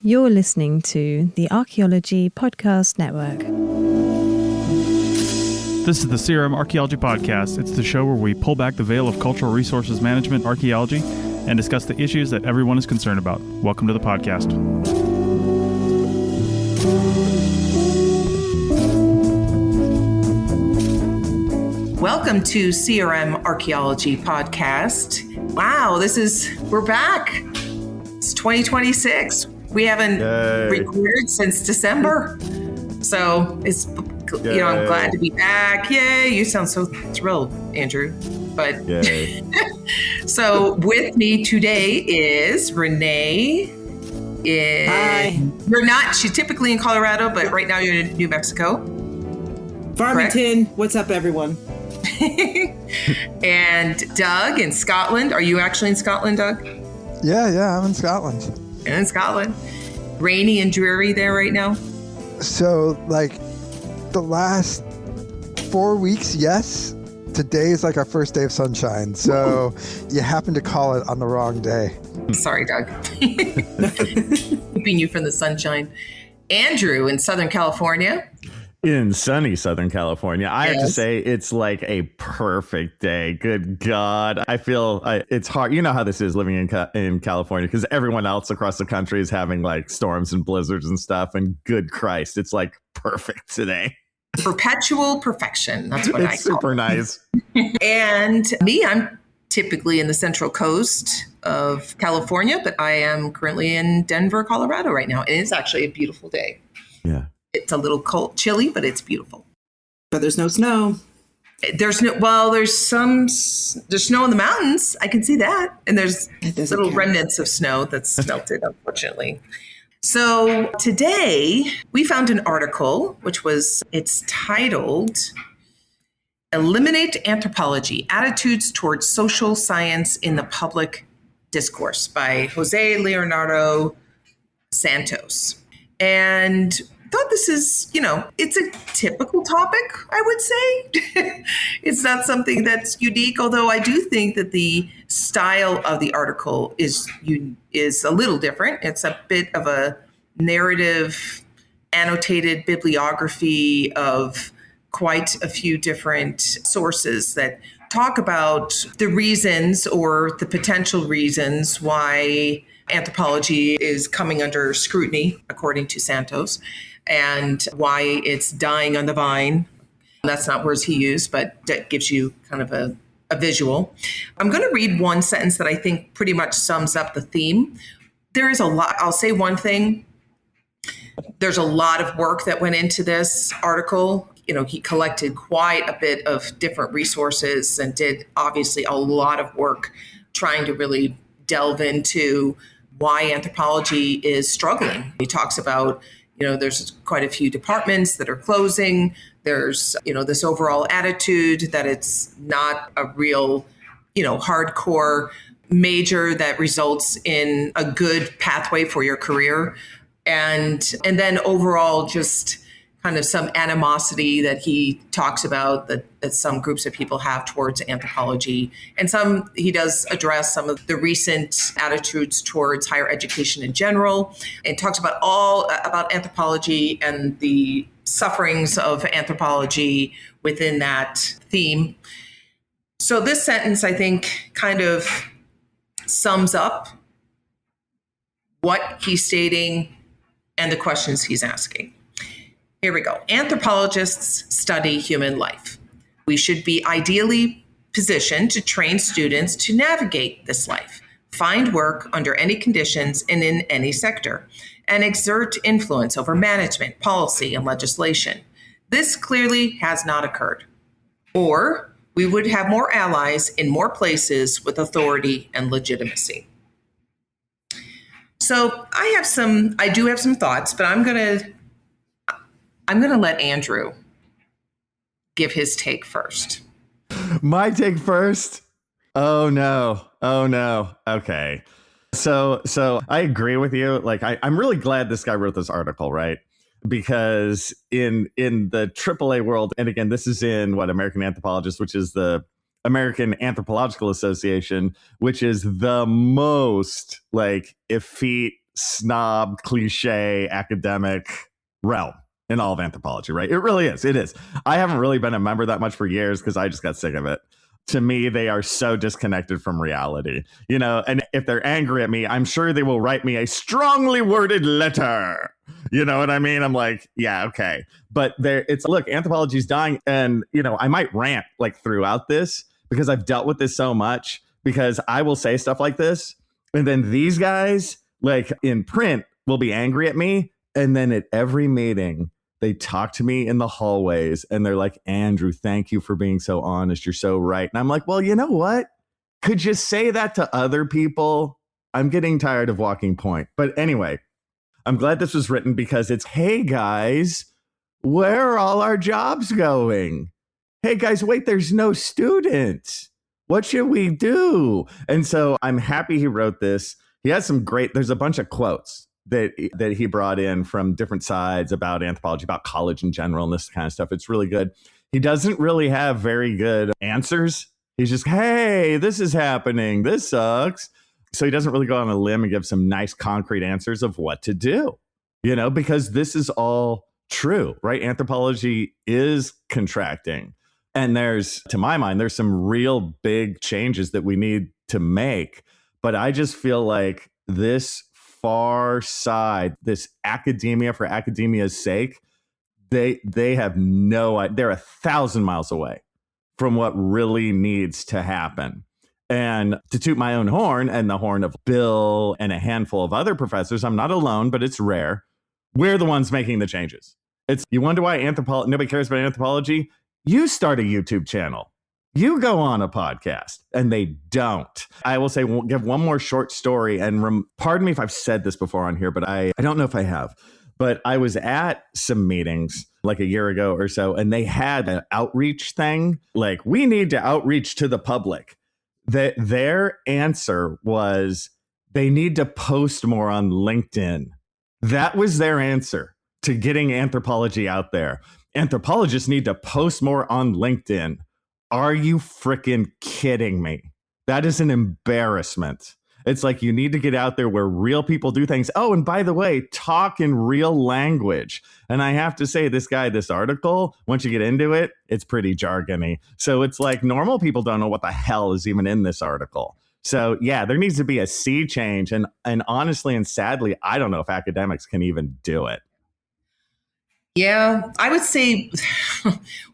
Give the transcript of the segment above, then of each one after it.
You're listening to the Archaeology Podcast Network. This is the CRM Archaeology Podcast. It's the show where we pull back the veil of cultural resources management archaeology and discuss the issues that everyone is concerned about. Welcome to the podcast. Welcome to CRM Archaeology Podcast. Wow, we're back. It's 2026. We haven't recorded since December. So I'm glad to be back. Yay, you sound so thrilled, Andrew. But so with me today is Renee. Hi. She's typically in Colorado, but right now you're in New Mexico. Farmington. Correct? What's up, everyone? And Doug in Scotland. Are you actually in Scotland, Doug? Yeah, I'm in Scotland. You're in Scotland. Rainy and dreary there right now? So, the last 4 weeks, yes. Today is our first day of sunshine. So, you happen to call it on the wrong day. Sorry, Doug. Keeping you from the sunshine. Andrew in Southern California. In sunny Southern California. I have to say it's like a perfect day. Good God. I feel it's hard. You know how this is living in California because everyone else across the country is having storms and blizzards and stuff. And good Christ, it's perfect today. Perpetual perfection. That's what I call it. It's super nice. And me, I'm typically in the Central Coast of California, but I am currently in Denver, Colorado right now. And it's actually a beautiful day. Yeah. It's a little cold, chilly, but it's beautiful. But there's no snow. There's snow in the mountains. I can see that. And there's little remnants of snow that's melted, unfortunately. So today we found an article, it's titled Eliminate Anthropology, Attitudes Towards Social Science in the Public Discourse by Jose Leonardo Santos. And thought this is, it's a typical topic, I would say. It's not something that's unique, although I do think that the style of the article is a little different. It's a bit of a narrative, annotated bibliography of quite a few different sources that talk about the reasons or the potential reasons why anthropology is coming under scrutiny, according to Santos, and why it's dying on the vine. That's not words he used, but that gives you kind of a visual. I'm going to read one sentence that I think pretty much sums up the theme. There is a lot. I'll say one thing. There's a lot of work that went into this article. He collected quite a bit of different resources and did obviously a lot of work trying to really delve into why anthropology is struggling. He talks about, there's quite a few departments that are closing. There's, this overall attitude that it's not a real, hardcore major that results in a good pathway for your career. And then overall, just kind of some animosity that he talks about that some groups of people have towards anthropology. And he does address some of the recent attitudes towards higher education in general, and talks about about anthropology and the sufferings of anthropology within that theme. So this sentence, I think, kind of sums up what he's stating and the questions he's asking. Here we go. Anthropologists study human life. We should be ideally positioned to train students to navigate this life, find work under any conditions and in any sector, and exert influence over management, policy, and legislation. This clearly has not occurred. Or we would have more allies in more places with authority and legitimacy. So I do have some thoughts, but I'm going to let Andrew give his take first. My take first? Oh no. Okay. So I agree with you. I'm really glad this guy wrote this article, right? Because in the AAA world, and again, this is in American Anthropologist, which is the American Anthropological Association, which is the most effete snob, cliche, academic realm in all of anthropology, right? It really is. It is. I haven't really been a member that much for years because I just got sick of it. To me, they are so disconnected from reality, and if they're angry at me, I'm sure they will write me a strongly worded letter. You know what I mean? I'm like, yeah, okay. But look, anthropology is dying. And, I might rant like throughout this because I've dealt with this so much, because I will say stuff like this. And then these guys, like in print, will be angry at me. And then at every meeting, they talk to me in the hallways and they're like, Andrew, thank you for being so honest. You're so right. And I'm like, well, you know what? Could you say that to other people? I'm getting tired of walking point. But anyway, I'm glad this was written because it's, hey, guys, where are all our jobs going? Hey, guys, wait, there's no students. What should we do? And so I'm happy he wrote this. He has there's a bunch of quotes that he brought in from different sides about anthropology, about college in general, and this kind of stuff. It's really good. He doesn't really have very good answers. He's just, hey, this is happening. This sucks. So he doesn't really go on a limb and give some nice concrete answers of what to do, because this is all true, right? Anthropology is contracting. And to my mind, there's some real big changes that we need to make. But I just feel like this far side, this academia for academia's sake, they have they're 1,000 miles away from what really needs to happen. And to toot my own horn and the horn of Bill and a handful of other professors, I'm not alone, but it's rare. We're the ones making the changes. You wonder why nobody cares about anthropology? You start a YouTube channel. You go on a podcast, and they don't. I will say, we'll give one more short story, and pardon me if I've said this before on here, but I don't know if I have. But I was at some meetings like a year ago or so, and they had an outreach thing, like, we need to outreach to the public. Their answer was they need to post more on LinkedIn. That was their answer to getting anthropology out there. Anthropologists need to post more on LinkedIn. Are you freaking kidding me? That is an embarrassment. It's like, you need to get out there where real people do things. Oh, and by the way, talk in real language. And I have to say, this article, once you get into it, it's pretty jargony. So it's like normal people don't know what the hell is even in this article. So yeah, there needs to be a sea change. And honestly and sadly, I don't know if academics can even do it. Yeah, I would say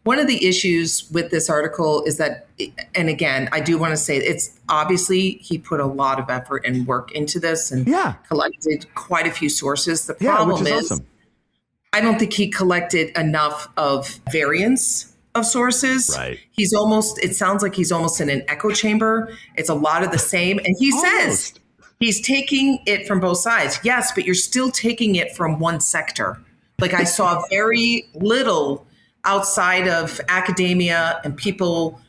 one of the issues with this article is that, and again, I do want to say it's obviously he put a lot of effort and work into this and collected quite a few sources. The problem is awesome. I don't think he collected enough of variance of sources. Right. It sounds like he's almost in an echo chamber. It's a lot of the same. And he says he's taking it from both sides. Yes, but you're still taking it from one sector. Like, I saw very little outside of academia and people,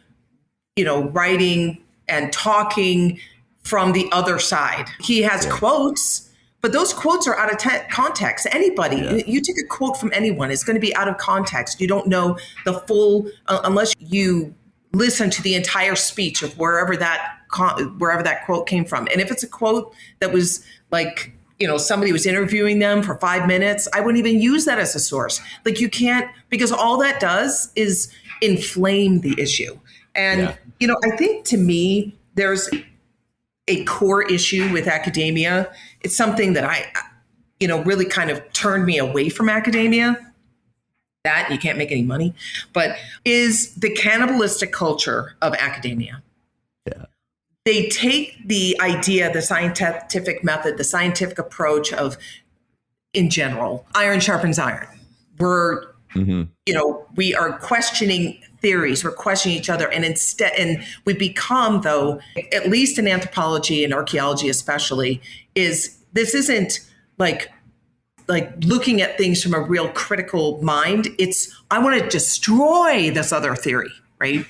writing and talking from the other side. He has quotes, but those quotes are out of context. Anybody, you take a quote from anyone, it's going to be out of context. You don't know the full, unless you listen to the entire speech of wherever that quote came from. And if it's a quote that was like, somebody was interviewing them for 5 minutes, I wouldn't even use that as a source. Like, you can't, because all that does is inflame the issue. And, I think, to me, there's a core issue with academia. It's something that I really kind of turned me away from academia. That you can't make any money, but is the cannibalistic culture of academia. Yeah. They take the idea, the scientific method, the scientific approach of, in general, iron sharpens iron. We're, we are questioning theories. We're questioning each other. And we become, though, at least in anthropology and archaeology especially, this isn't like looking at things from a real critical mind. It's, I want to destroy this other theory, right?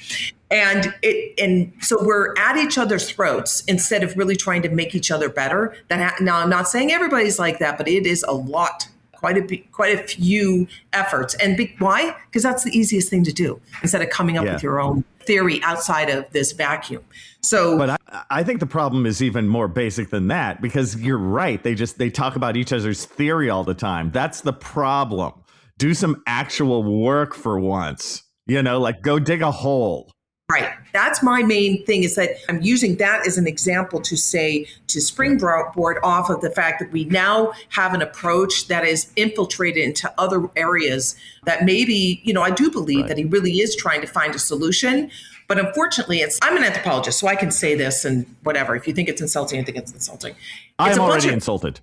And so we're at each other's throats instead of really trying to make each other better. Now, I'm not saying everybody's like that, but it is a lot, quite a few efforts. And why? Because that's the easiest thing to do instead of coming up with your own theory outside of this vacuum. So, but I think the problem is even more basic than that, because you're right. They talk about each other's theory all the time. That's the problem. Do some actual work for once, like go dig a hole. Right. That's my main thing, is that I'm using that as an example to springboard off of the fact that we now have an approach that is infiltrated into other areas that maybe, I do believe that he really is trying to find a solution. But unfortunately, I'm an anthropologist, so I can say this and whatever. If you think it's insulting, I think it's insulting. I'm already insulted.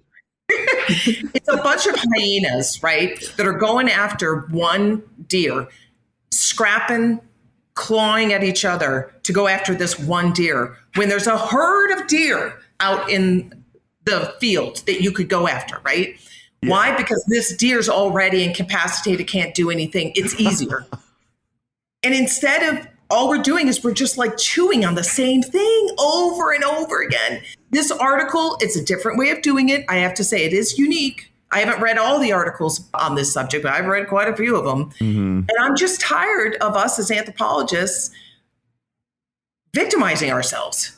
It's a bunch of hyenas, right, that are going after one deer, scrapping, clawing at each other to go after this one deer, when there's a herd of deer out in the field that you could go after, right? Yeah. Why? Because this deer's already incapacitated, can't do anything. It's easier. And instead of, all we're doing is we're just like chewing on the same thing over and over again. This article, it's a different way of doing it. I have to say, it is unique. I haven't read all the articles on this subject, but I've read quite a few of them. Mm-hmm. And I'm just tired of us as anthropologists victimizing ourselves.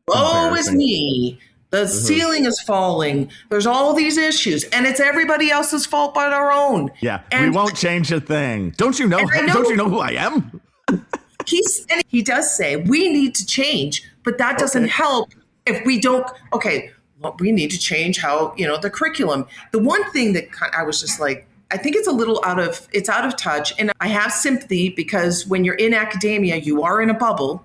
Woe is me. The ceiling is falling. There's all these issues, and it's everybody else's fault but our own. Yeah, and we won't change a thing. Don't you know? Don't you know who I am? He does say we need to change, but that doesn't help if we don't. Okay. Well, we need to change how, the curriculum. The one thing that I was just like, I think it's a little out of touch. And I have sympathy, because when you're in academia, you are in a bubble,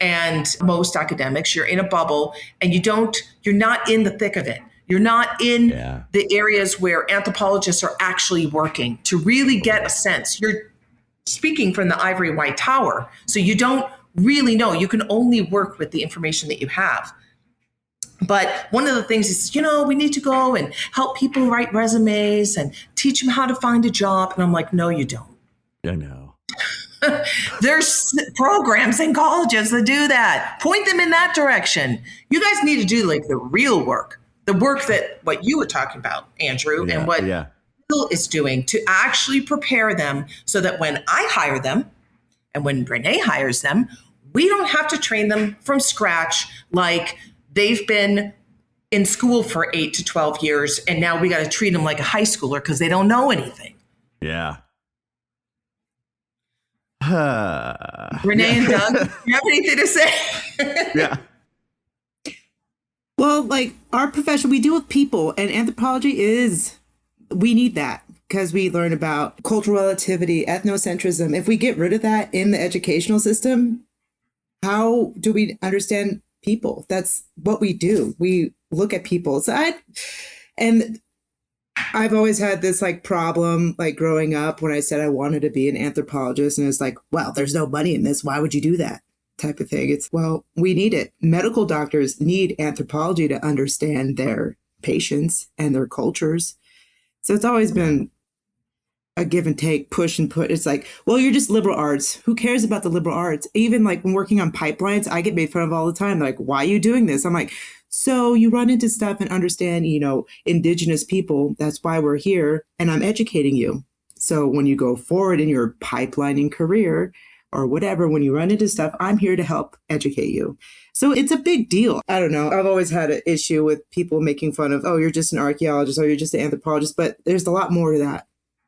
and most academics, you're in a bubble, and you're not in the thick of it. You're not in the areas where anthropologists are actually working to really get a sense. You're speaking from the ivory white tower. So you don't really know. You can only work with the information that you have. But one of the things is, we need to go and help people write resumes and teach them how to find a job. And I'm like, no, you don't. I know. There's programs in colleges that do that. Point them in that direction. You guys need to do like the real work, the work that what you were talking about, Andrew, and what Bill is doing to actually prepare them so that when I hire them and when Renee hires them, we don't have to train them from scratch like they've been in school for 8 to 12 years, and now we got to treat them like a high schooler because they don't know anything. Yeah. Renee and Doug, do you have anything to say? Yeah. Well, like our profession, we deal with people, and anthropology we need that because we learn about cultural relativity, ethnocentrism. If we get rid of that in the educational system, how do we understand people? That's what we do. We look at people. I've always had this like problem, like growing up when I said I wanted to be an anthropologist, and it's like, well, there's no money in this. Why would you do that? Type of thing. It's, well, we need it. Medical doctors need anthropology to understand their patients and their cultures. So it's always been a give and take, push and put. It's like, well, you're just liberal arts. Who cares about the liberal arts? Even like when working on pipelines, I get made fun of all the time. Like, why are you doing this? I'm like, so you run into stuff and understand, indigenous people. That's why we're here. And I'm educating you. So when you go forward in your pipelining career or whatever, when you run into stuff, I'm here to help educate you. So it's a big deal. I don't know. I've always had an issue with people making fun of, oh, you're just an archaeologist, or you're just an anthropologist. But there's a lot more to that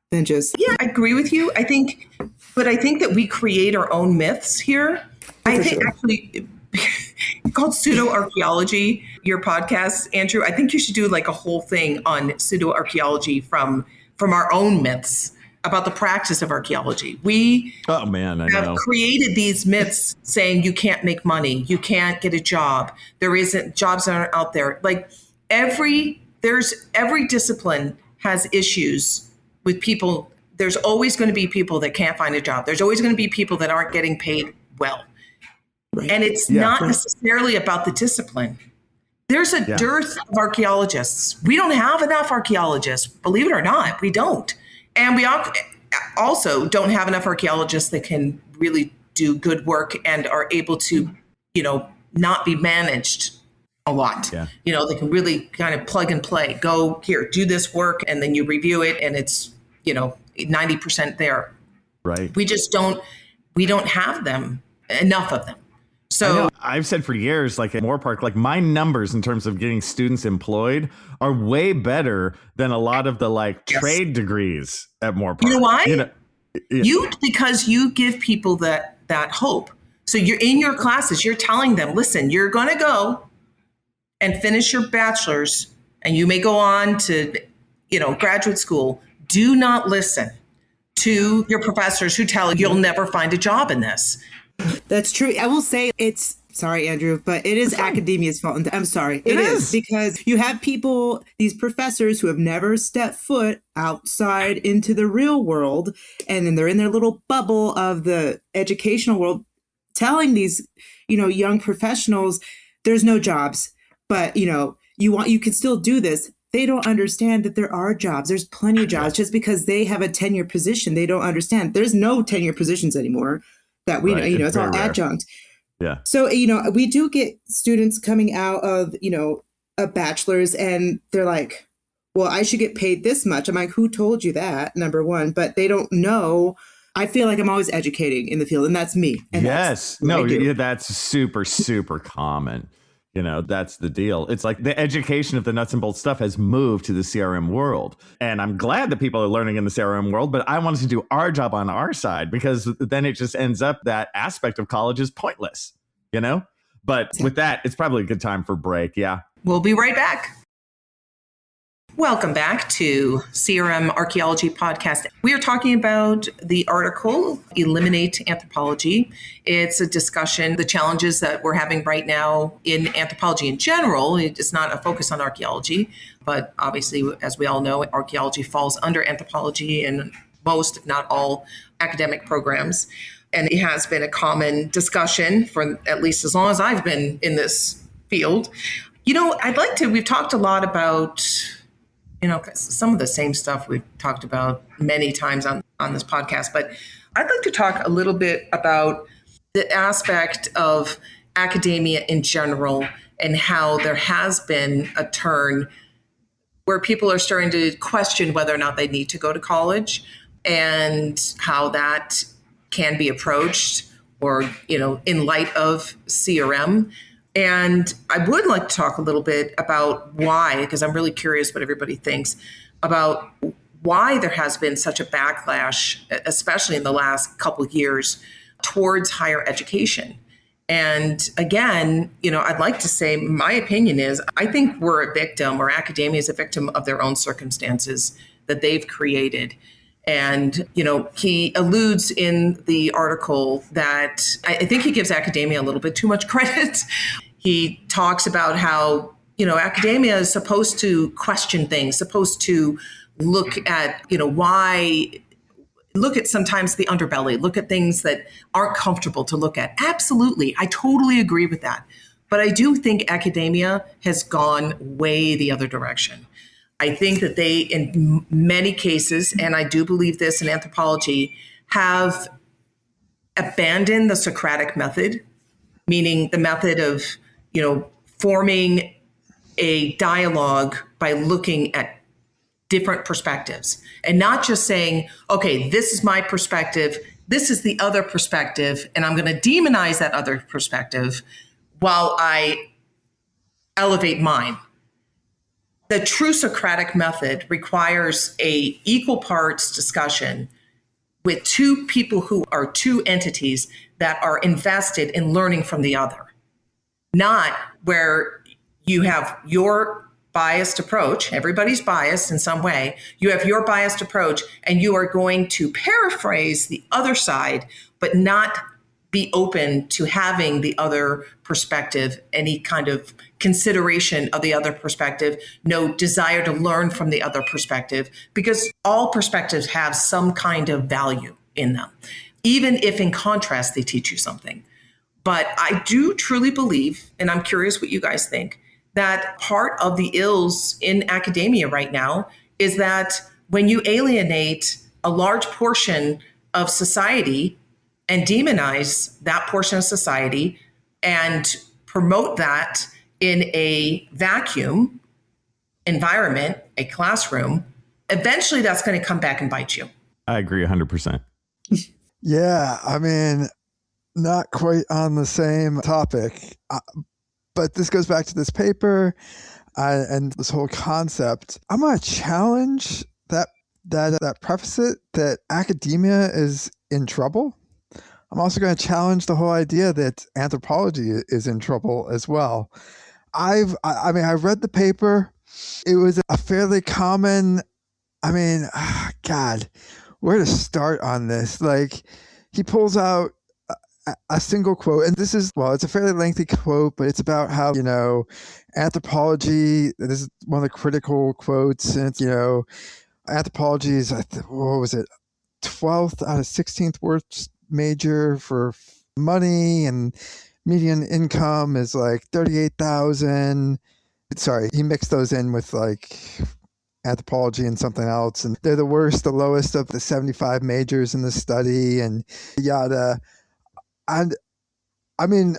than just. Yeah, I agree with you. I think that we create our own myths here. Actually, called pseudo-archaeology, your podcast, Andrew. I think you should do like a whole thing on pseudo-archaeology from our own myths about the practice of archaeology. We have created these myths saying you can't make money, you can't get a job, jobs aren't out there. Like every discipline has issues with people. There's always going to be people that can't find a job. There's always going to be people that aren't getting paid well. Right. And it's not necessarily about the discipline. There's a dearth of archaeologists. We don't have enough archaeologists, believe it or not, we don't. And we also don't have enough archaeologists that can really do good work and are able to, not be managed a lot. Yeah. They can really kind of plug and play, go here, do this work, and then you review it and it's, 90% there. Right. We don't have them. enough of them. I know. So I've said for years, like at Moorpark, like my numbers in terms of getting students employed are way better than a lot of the like trade degrees at Moorpark. you know why? Yeah. Because you give people that hope. So you're in your classes, you're telling them, listen, you're going to go and finish your bachelor's, and you may go on to, graduate school. Do not listen to your professors who tell you you'll never find a job in this. That's true. I will say sorry, Andrew, but it is academia's fault. I'm sorry. It is because you have people, these professors who have never stepped foot outside into the real world. And then they're in their little bubble of the educational world telling these, young professionals, there's no jobs, but you can still do this. They don't understand that there are jobs. There's plenty of jobs. Just because they have a tenure position, they don't understand. There's no tenure positions anymore that we know, it's all adjunct. Yeah. So, we do get students coming out of, a bachelor's and they're like, well, I should get paid this much. I'm like, who told you that? Number one, but they don't know. I feel like I'm always educating in the field, and that's me. And that's super, super common. That's the deal. It's like the education of the nuts and bolts stuff has moved to the CRM world. And I'm glad that people are learning in the CRM world, but I wanted to do our job on our side, because then it just ends up that aspect of college is pointless, But with that, it's probably a good time for break. Yeah. We'll be right back. Welcome back to CRM Archaeology Podcast. We are talking about the article, Eliminate Anthropology. It's a discussion, the challenges that we're having right now in anthropology in general. It's not a focus on archaeology, but obviously, as we all know, archaeology falls under anthropology in most, if not all, academic programs. And it has been a common discussion for at least as long as I've been in this field. We've talked a lot about some of the same stuff we've talked about many times on this podcast, but I'd like to talk a little bit about the aspect of academia in general and how there has been a turn where people are starting to question whether or not they need to go to college, and how that can be approached or, in light of CRM. And I would like to talk a little bit about why, because I'm really curious what everybody thinks about why there has been such a backlash, especially in the last couple of years, towards higher education. And again, I'd like to say my opinion is I think we're a victim, or academia is a victim of their own circumstances that they've created. And, he alludes in the article that I think he gives academia a little bit too much credit. He talks about how, academia is supposed to question things, supposed to look at, look at sometimes the underbelly, look at things that aren't comfortable to look at. Absolutely. I totally agree with that. But I do think academia has gone way the other direction. I think that they, in many cases, and I do believe this in anthropology, have abandoned the Socratic method, meaning the method of, forming a dialogue by looking at different perspectives and not just saying, okay, this is my perspective, this is the other perspective, and I'm going to demonize that other perspective while I elevate mine. The true Socratic method requires a equal parts discussion with two people who are two entities that are invested in learning from the other, not where you have your biased approach. Everybody's biased in some way. You have your biased approach and you are going to paraphrase the other side, but not be open to having the other perspective, any kind of consideration of the other perspective, no desire to learn from the other perspective, because all perspectives have some kind of value in them, even if in contrast they teach you something. But I do truly believe, and I'm curious what you guys think, that part of the ills in academia right now is that when you alienate a large portion of society and demonize that portion of society and promote that in a vacuum environment, a classroom, eventually that's going to come back and bite you. I agree 100%. Yeah, I mean, not quite on the same topic, but this goes back to this paper and this whole concept. I'm going to challenge that preface it that academia is in trouble. I'm also going to challenge the whole idea that anthropology is in trouble as well. I read the paper. It was a fairly common, God, where to start on this? Like, he pulls out a single quote, and this is, well, it's a fairly lengthy quote, but it's about how, anthropology, this is one of the critical quotes, and it's, anthropology is, what was it, 12th out of 16th worst major for money, and median income is like 38,000. Sorry, he mixed those in with like anthropology and something else, and they're the lowest of the 75 majors in the study, and yada. And I mean,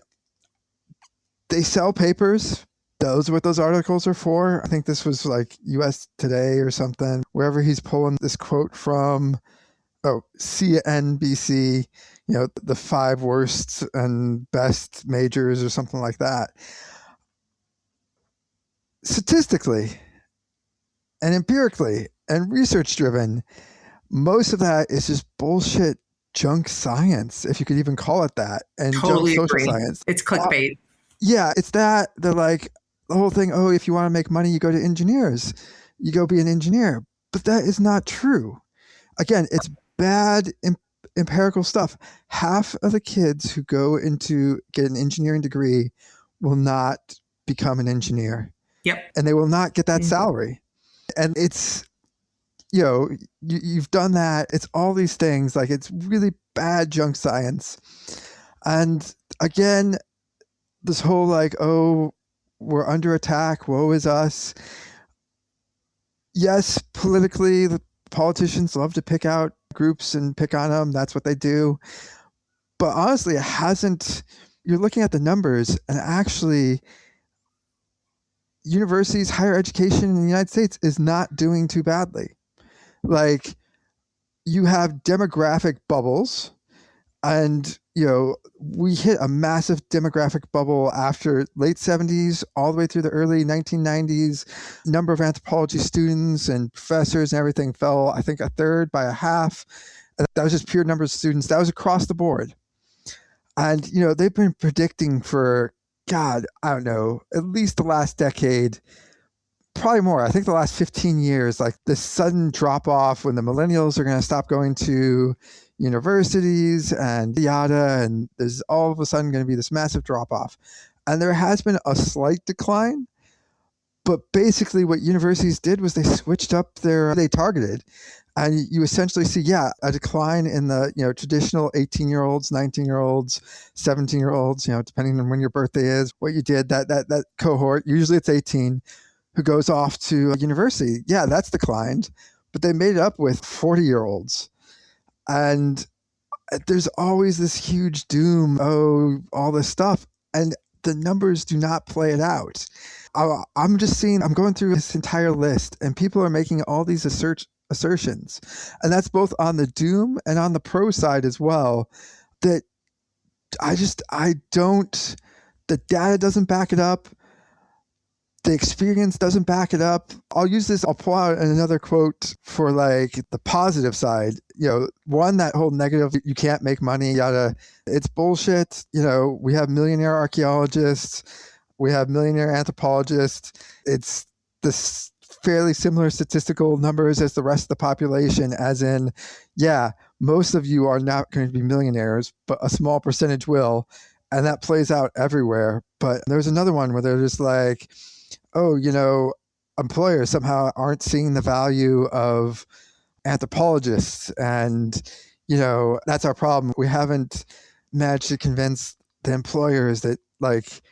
they sell papers. Those are what those articles are for. I think this was like US Today or something, wherever he's pulling this quote from. Oh, CNBC, the 5 worst and best majors or something like that. Statistically and empirically and research driven, most of that is just bullshit junk science, if you could even call it that, and totally junk social agree. science. It's clickbait. Yeah, it's that. They're like, the whole thing, oh, if you want to make money, you go to engineers. You go be an engineer. But that is not true. Again, it's bad empirical stuff. Half of the kids who go into get an engineering degree will not become an engineer. Yep. And they will not get that salary. And it's, you've done that. It's all these things. Like, it's really bad junk science. And again, this whole like, oh, we're under attack, woe is us. Yes, politically, the politicians love to pick out groups and pick on them. That's what they do. But honestly, it hasn't. You're looking at the numbers, and actually, universities, higher education in the United States is not doing too badly. Like, you have demographic bubbles, and we hit a massive demographic bubble after late 70s all the way through the early 1990s. Number of anthropology students and professors and everything fell, I think, a third by a half. And that was just pure number of students. That was across the board. And they've been predicting for, God, I don't know, at least the last decade, probably more. I think the last 15 years, like this sudden drop off when the millennials are going to stop going to universities and yada, and there's all of a sudden going to be this massive drop off. And there has been a slight decline, but basically what universities did was they switched up they targeted, and you essentially see, a decline in the, traditional 18-year-olds, 19-year-olds, 17-year-olds, depending on when your birthday is, what you did, that cohort, usually it's 18, who goes off to university. Yeah, that's declined, but they made it up with 40-year-olds. And there's always this huge doom, all this stuff. And the numbers do not play it out. I'm going through this entire list, and people are making all these assertions. And that's both on the doom and on the pro side as well, that the data doesn't back it up. The experience doesn't back it up. I'll pull out another quote for like the positive side. One, that whole negative, you can't make money, yada. It's bullshit. We have millionaire archaeologists. We have millionaire anthropologists. It's this fairly similar statistical numbers as the rest of the population, as in, most of you are not going to be millionaires, but a small percentage will. And that plays out everywhere. But there's another one where they're just like, oh, employers somehow aren't seeing the value of anthropologists. And, that's our problem. We haven't managed to convince the employers that like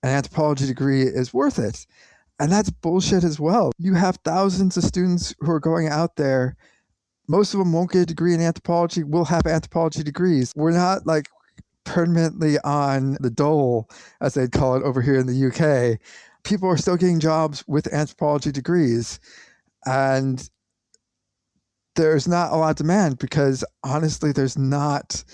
an anthropology degree is worth it. And that's bullshit as well. You have thousands of students who are going out there. Most of them won't get a degree in anthropology. We'll have anthropology degrees. We're not like permanently on the dole, as they'd call it over here in the UK. People are still getting jobs with anthropology degrees, and there's not a lot of demand because honestly, there's not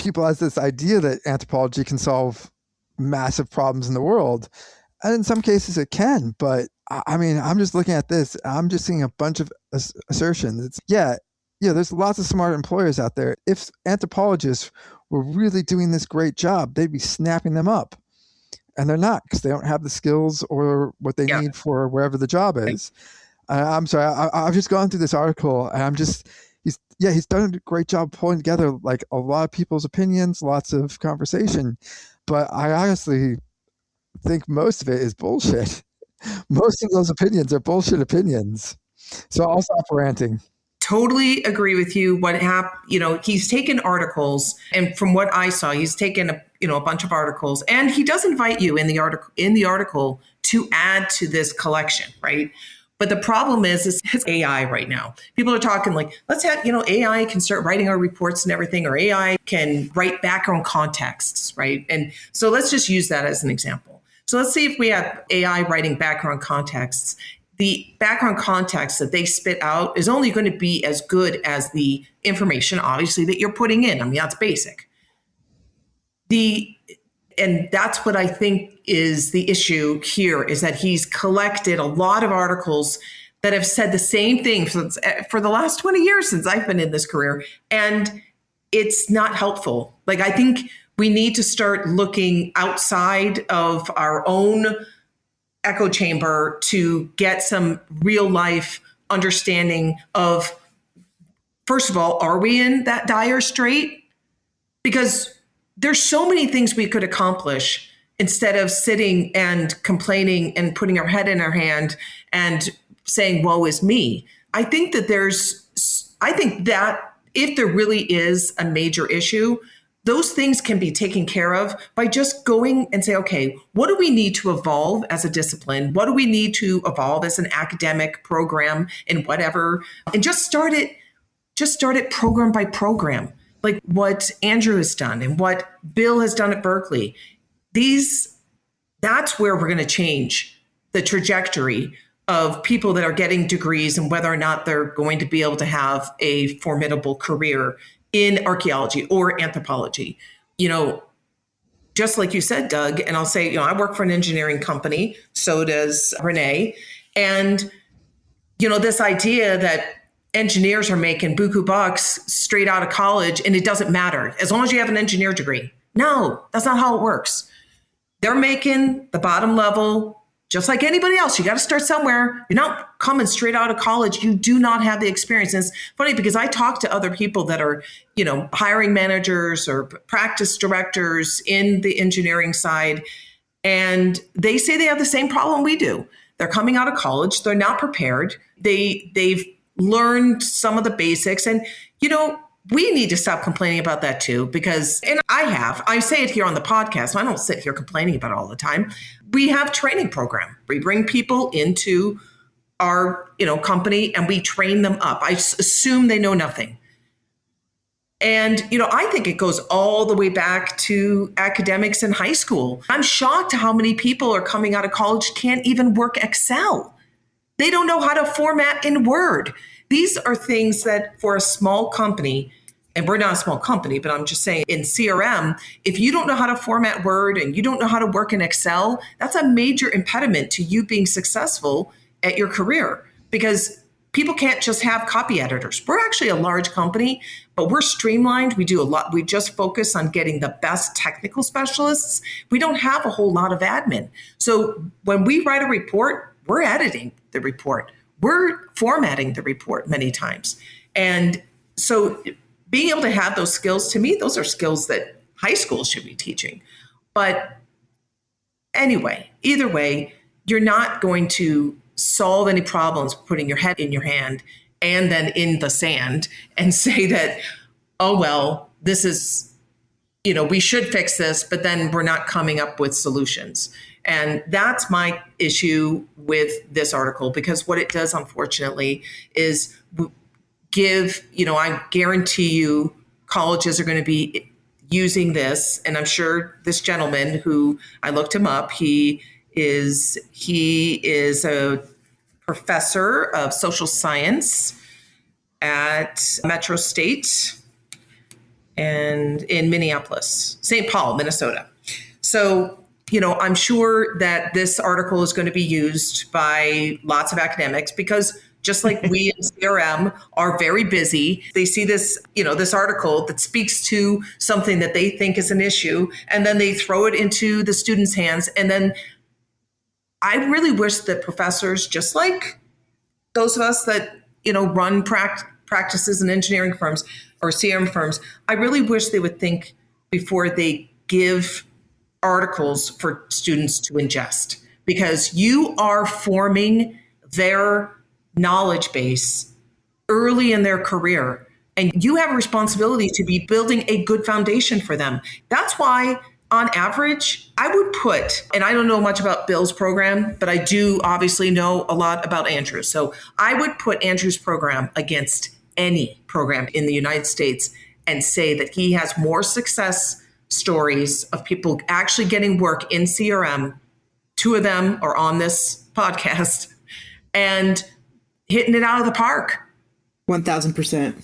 people has this idea that anthropology can solve massive problems in the world. And in some cases it can, but I mean, I'm just looking at this. I'm just seeing a bunch of assertions. There's lots of smart employers out there. If anthropologists were really doing this great job, they'd be snapping them up. And they're not, because they don't have the skills or what they need for wherever the job is. I'm sorry, I've just gone through this article, and he's done a great job pulling together like a lot of people's opinions, lots of conversation. But I honestly think most of it is bullshit. Most of those opinions are bullshit opinions. So I'll stop ranting. Totally agree with you. What happened, he's taken articles, and from what I saw, he's taken a bunch of articles, and he does invite you in the article to add to this collection, right? But the problem is it's AI right now. People are talking like, let's have, AI can start writing our reports and everything, or AI can write background contexts, right? And so let's just use that as an example. So let's see if we have AI writing background contexts. The background context that they spit out is only going to be as good as the information, obviously, that you're putting in. I mean, that's basic. And that's what I think is the issue here, is that he's collected a lot of articles that have said the same thing for the last 20 years since I've been in this career. And it's not helpful. Like, I think we need to start looking outside of our own echo chamber to get some real life understanding of, first of all, are we in that dire strait? Because there's so many things we could accomplish instead of sitting and complaining and putting our head in our hand and saying, woe is me. I think that if there really is a major issue, those things can be taken care of by just going and say, okay, what do we need to evolve as a discipline? What do we need to evolve as an academic program and whatever? And just start it program by program, like what Andrew has done and what Bill has done at Berkeley. That's where we're going to change the trajectory of people that are getting degrees and whether or not they're going to be able to have a formidable career in archaeology or anthropology. Just like you said, Doug, and I'll say, I work for an engineering company, so does Renee. And, this idea that engineers are making buku bucks straight out of college and it doesn't matter as long as you have an engineer degree. No, that's not how it works. They're making the bottom level just like anybody else. You got to start somewhere. You're not coming straight out of college. You do not have the experience. And it's funny because I talk to other people that are, hiring managers or practice directors in the engineering side, and they say they have the same problem we do. They're coming out of college. They're not prepared. They've learned some of the basics, and we need to stop complaining about that too, because, and I say it here on the podcast. I don't sit here complaining about it all the time. We have training program. We bring people into our, company and we train them up. I assume they know nothing. And, I think it goes all the way back to academics in high school. I'm shocked how many people are coming out of college can't even work Excel. They don't know how to format in Word. These are things that for a small company, and we're not a small company, but I'm just saying in CRM, if you don't know how to format Word and you don't know how to work in Excel, that's a major impediment to you being successful at your career, because people can't just have copy editors. We're actually a large company, but we're streamlined. We do a lot. We just focus on getting the best technical specialists. We don't have a whole lot of admin. So when we write a report, we're editing the report. We're formatting the report many times. And so being able to have those skills, to me, those are skills that high school should be teaching. But anyway, either way, you're not going to solve any problems putting your head in your hand and then in the sand and say that, oh, well, this is, we should fix this, but then we're not coming up with solutions. And that's my issue with this article, because what it does, unfortunately, is I guarantee you colleges are going to be using this. And I'm sure this gentleman who I looked him up, he is a professor of social science at Metro State. and in Minneapolis, St. Paul, Minnesota. So, I'm sure that this article is going to be used by lots of academics because just like we in CRM are very busy, they see this, this article that speaks to something that they think is an issue, and then they throw it into the students' hands. And then I really wish that professors, just like those of us that, run practices in engineering firms or CRM firms, I really wish they would think before they give articles for students to ingest, because you are forming their knowledge base early in their career, and you have a responsibility to be building a good foundation for them. That's why, on average, I would put, and I don't know much about Bill's program, but I do obviously know a lot about Andrew's. So I would put Andrew's program against any program in the United States and say that he has more success stories of people actually getting work in CRM. 2 of them are on this podcast and hitting it out of the park. 1,000%.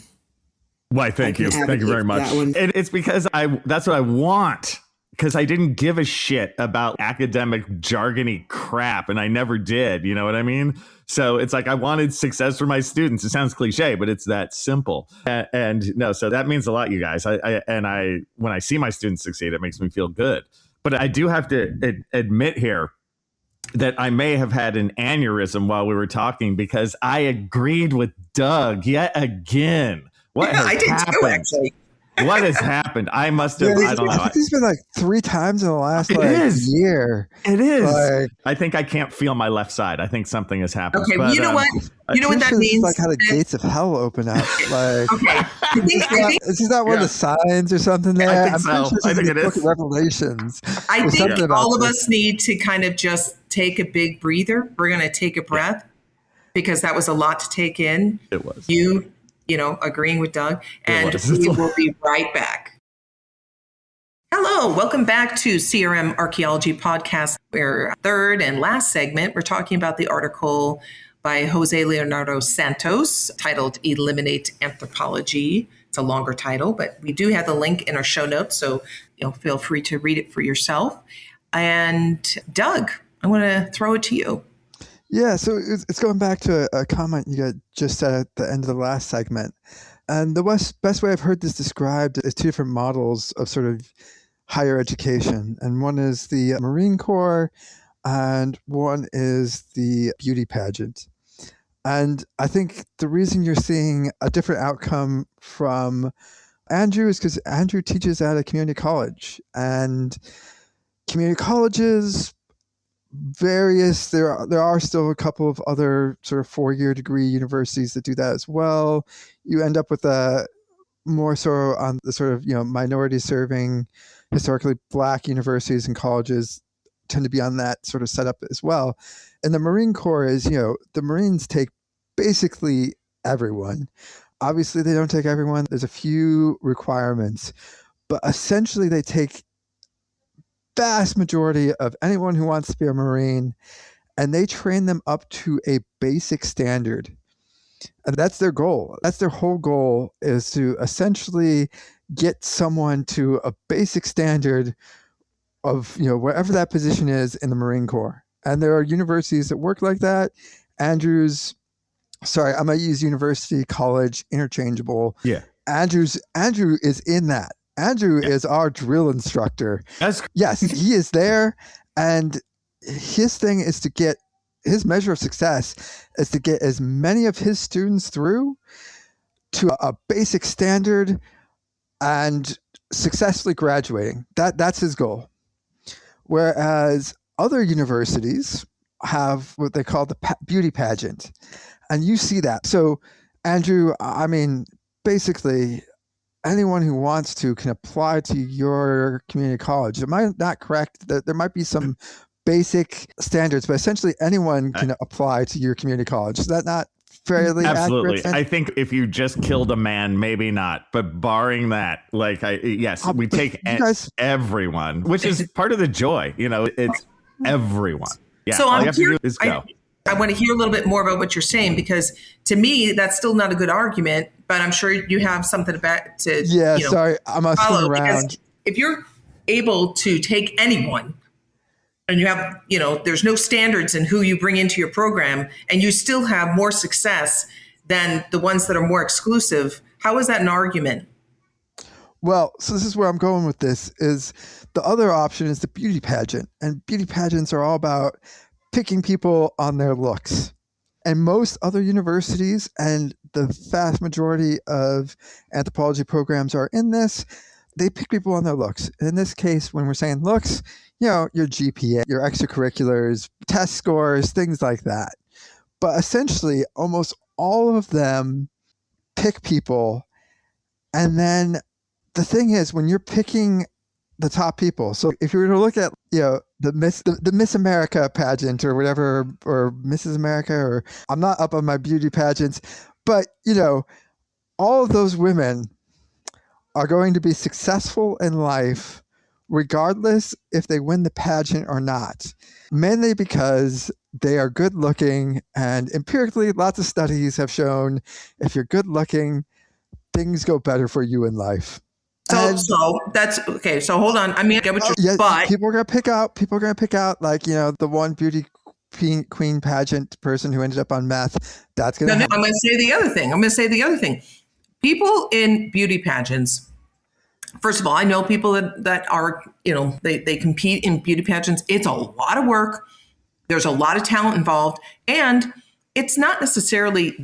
Why, thank you. Thank you very much. And it's because that's what I want. Because I didn't give a shit about academic jargony crap, and I never did. You know what I mean? So it's like I wanted success for my students. It sounds cliche, but it's that simple. And no, so that means a lot, you guys. I when I see my students succeed, it makes me feel good. But I do have to admit here that I may have had an aneurysm while we were talking, because I agreed with Doug yet again. What has I did happened? too, actually. What has happened? I must have. I don't know. I think it's been like 3 times in the last year. It is. Like, I think I can't feel my left side. I think something has happened. Okay, well, you know what? You know what that means? It's like how the gates of hell open up. Like, okay. I think is that one of the signs or something there? I think I'm so. pretty sure I think it is. Book of Revelations. I think all of this. us need to kind of just take a big breather. We're going to take a breath, because that was a lot to take in. It was. Agreeing with Doug, and was. we will be right back. Hello, welcome back to CRM Archaeology Podcast. We're third and last segment. We're talking about the article by Jose Leonardo Santos titled Eliminate Anthropology. It's a longer title, but we do have the link in our show notes, so feel free to read it for yourself. And Doug, I want to throw it to you. Yeah, so it's going back to a comment you just said at the end of the last segment. And the best way I've heard this described is 2 different models of sort of higher education. And one is the Marine Corps, and one is the beauty pageant. And I think the reason you're seeing a different outcome from Andrew is because Andrew teaches at a community college. And community colleges, there are still a couple of other sort of 4-year degree universities that do that as well. You end up with a more so on the sort of minority serving, historically Black universities and colleges tend to be on that sort of setup as well. And the Marine Corps is, the Marines take basically everyone. Obviously they don't take everyone. There's a few requirements, but essentially they take vast majority of anyone who wants to be a Marine, and they train them up to a basic standard. And that's their goal. That's their whole goal, is to essentially get someone to a basic standard of, wherever that position is in the Marine Corps. And there are universities that work like that. I'm going to use university, college, interchangeable. Yeah. Andrew is in that. Andrew is our drill instructor. Yes, he is there. And his thing is to get, his measure of success is to get as many of his students through to a basic standard and successfully graduating. That's his goal. Whereas other universities have what they call the beauty pageant. And you see that. So, Andrew, basically, anyone who wants to can apply to your community college. Am I not correct that there might be some basic standards, but essentially anyone can apply to your community college? Is that not fairly absolutely accurate? I think if you just killed a man, maybe not, but barring that, we take everyone, which is part of the joy. It's everyone. Yeah, so all you have to do is go. I want to hear a little bit more about what you're saying, because to me, that's still not a good argument, but I'm sure you have something about to Yeah, sorry, I'm swing follow. around. Because if you're able to take anyone and you have, there's no standards in who you bring into your program, and you still have more success than the ones that are more exclusive, how is that an argument? Well, so this is where I'm going with this, is the other option is the beauty pageant. And beauty pageants are all about picking people on their looks. And most other universities and the vast majority of anthropology programs are in this. They pick people on their looks. In this case, when we're saying looks, your GPA, your extracurriculars, test scores, things like that. But essentially, almost all of them pick people. And then the thing is, when you're picking the top people, so if you were to look at the Miss America pageant or whatever, or Mrs. America, or I'm not up on my beauty pageants, but all of those women are going to be successful in life regardless if they win the pageant or not, mainly because they are good looking, and empirically lots of studies have shown if you're good looking, things go better for you in life. So that's okay. So hold on. I mean, I get what you're but people are going to pick out like, the one beauty queen pageant person who ended up on meth. That's going to happen. I'm going to say the other thing. People in beauty pageants, first of all, I know people that are, they compete in beauty pageants. It's a lot of work. There's a lot of talent involved. And it's not necessarily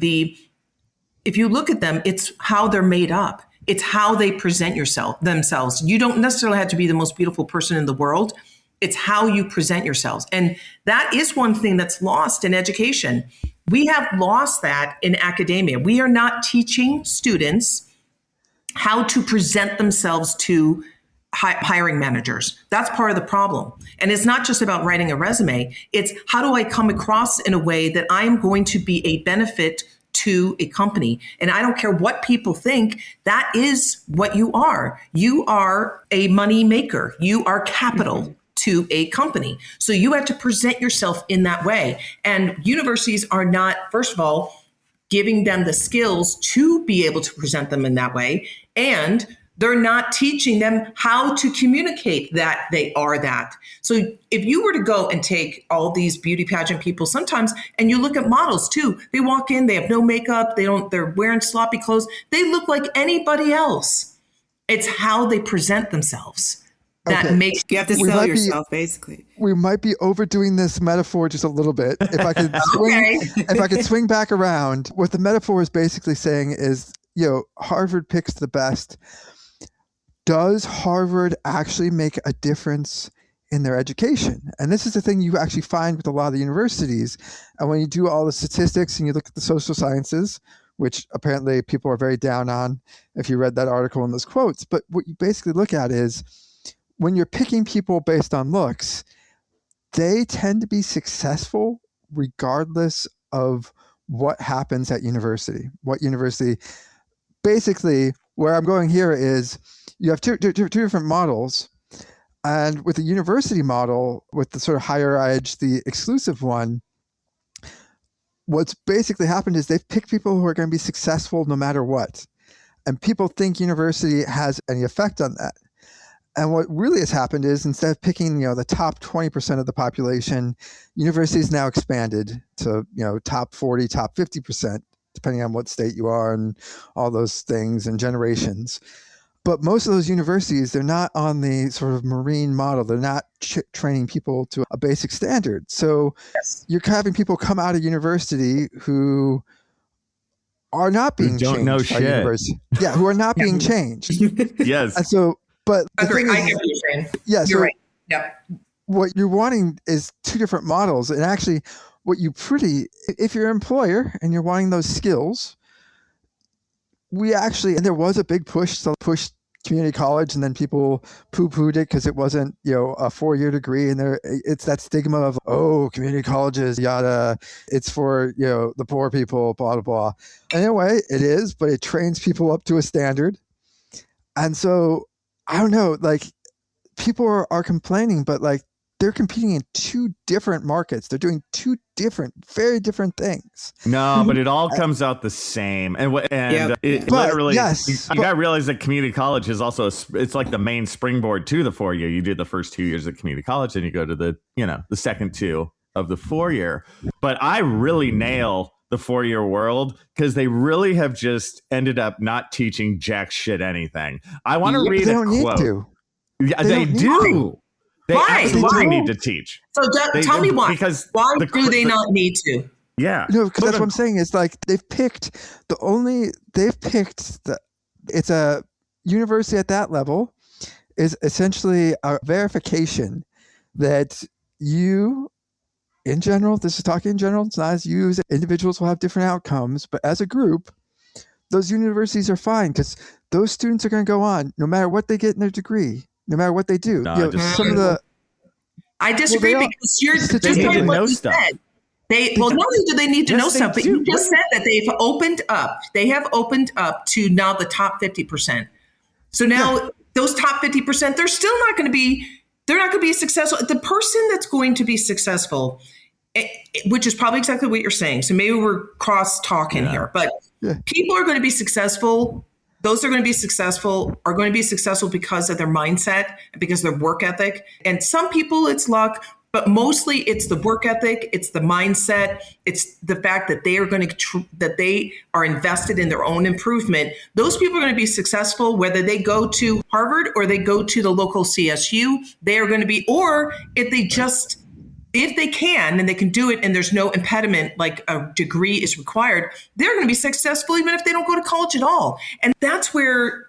if you look at them, it's how they're made up. It's how they present themselves. You don't necessarily have to be the most beautiful person in the world. It's how you present yourselves. And that is one thing that's lost in education. We have lost that in academia. We are not teaching students how to present themselves to hiring managers. That's part of the problem. And it's not just about writing a resume. It's how do I come across in a way that I am going to be a benefit to a company. And I don't care what people think, that is what you are. You are a money maker. You are capital to a company. So you have to present yourself in that way. And universities are not, first of all, giving them the skills to be able to present them in that way. And they're not teaching them how to communicate that they are that. So if you were to go and take all these beauty pageant people sometimes, and you look at models too, they walk in, they have no makeup, they're wearing sloppy clothes. They look like anybody else. It's how they present themselves that makes you have to sell yourself, basically. We might be overdoing this metaphor just a little bit. If I could swing, if I could swing back around, what the metaphor is basically saying is, Harvard picks the best. Does Harvard actually make a difference in their education? And this is the thing you actually find with a lot of the universities. And when you do all the statistics and you look at the social sciences, which apparently people are very down on if you read that article and those quotes, but what you basically look at is when you're picking people based on looks, they tend to be successful regardless of what happens at university. Basically, where I'm going here is you have two different models. And with the university model, with the sort of higher edge, the exclusive one, what's basically happened is they've picked people who are going to be successful no matter what. And people think university has any effect on that. And what really has happened is instead of picking, the top 20% of the population, university is now expanded to, top 40, top 50%, depending on what state you are and all those things and generations. But most of those universities, they're not on the sort of marine model. They're not training people to a basic standard. So you're having people come out of university who are not being changed. Don't know shit. University. Yeah, who are not being changed. Yes. And so, but agree. I get what you're saying. Yeah, you're right. Yep. What you're wanting is two different models. And actually, if you're an employer and you're wanting those skills, and there was a big push to push community college, and then people poo-pooed it because it wasn't, a 4-year degree. And it's that stigma of, community colleges, yada, it's for, the poor people, blah, blah, blah. And in a way, it is, but it trains people up to a standard. And so, I don't know, like, people are complaining, but like, they're competing in two different markets. They're doing two different, very different things. No, but it all comes out the same. And it But, literally, yes, you got to realize that community college is also, it's like the main springboard to the 4 year. You do the first 2 years at community college, and you go to the second two of the 4 year. But I really nail the 4 year world because they really have just ended up not teaching jack shit anything. I want to read they a don't quote. need to. Yeah, they do. They Why? absolutely Why? need to teach. So tell me why. Because why do they not need to? Yeah. No, because that's what I'm saying. It's like it's a university at that level is essentially a verification that you, in general, this is talking in general, it's not as you as individuals will have different outcomes, but as a group, those universities are fine because those students are going to go on no matter what they get in their degree, no matter what they do. No, I disagree because you're just like what you said. Not only do they need to know stuff, but you just said that they have opened up to now the top 50%. So now those top 50%, they're still not going to be successful. The person that's going to be successful, which is probably exactly what you're saying. So maybe we're cross talking here, but people are going to be successful. Those that are going to be successful are going to be successful because of their mindset and because of their work ethic. And some people it's luck, but mostly it's the work ethic, it's the mindset, it's the fact that they are going to that they are invested in their own improvement. Those people are going to be successful whether they go to Harvard or they go to the local CSU. They are going to be, or if they can and they can do it and there's no impediment like a degree is required, they're going to be successful even if they don't go to college at all. And that's where,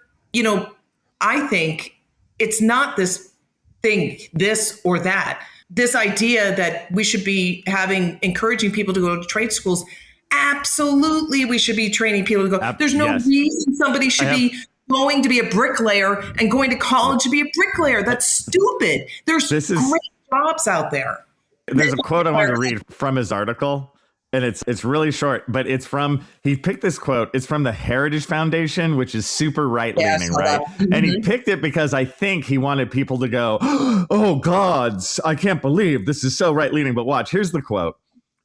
I think it's not this thing, this or that. This idea that we should be encouraging people to go to trade schools. Absolutely, we should be training people to go. There's no reason somebody should be going to be a bricklayer and going to college to be a bricklayer. That's stupid. There's great jobs out there. There's a quote I want to read from his article, and it's really short, but he picked this quote. It's from the Heritage Foundation, which is super right-leaning, right? And he picked it because I think he wanted people to go, oh, gods, I can't believe this is so right-leaning. But watch, here's the quote.